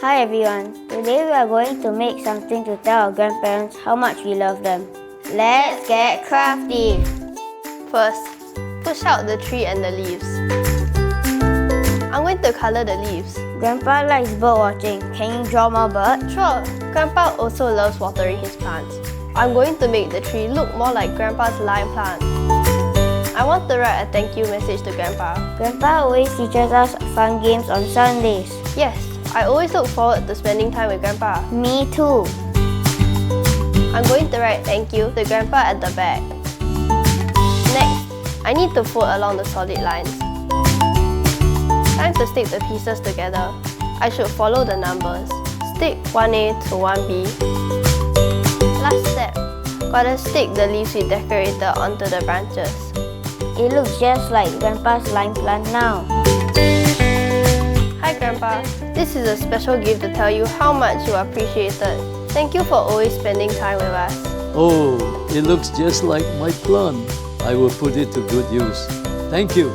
Hi everyone, today we are going to make something to tell our grandparents how much we love them. Let's get crafty! First, push out the tree and the leaves. I'm going to color the leaves. Grandpa likes bird watching. Can you draw more birds? Sure, Grandpa also loves watering his plants. I'm going to make the tree look more like Grandpa's lime plant. I want to write a thank you message to Grandpa. Grandpa always teaches us fun games on Sundays. Yes, I always look forward to spending time with Grandpa. Me too. I'm going to write thank you to Grandpa at the back. Next, I need to fold along the solid lines. Time to stick the pieces together. I should follow the numbers. Stick 1A to 1B. Last step, gotta stick the leaves we decorated onto the branches. It looks just like Grandpa's lime plant now. Hi Grandpa, this is a special gift to tell you how much you are appreciated. Thank you for always spending time with us. Oh, it looks just like my plant. I will put it to good use. Thank you.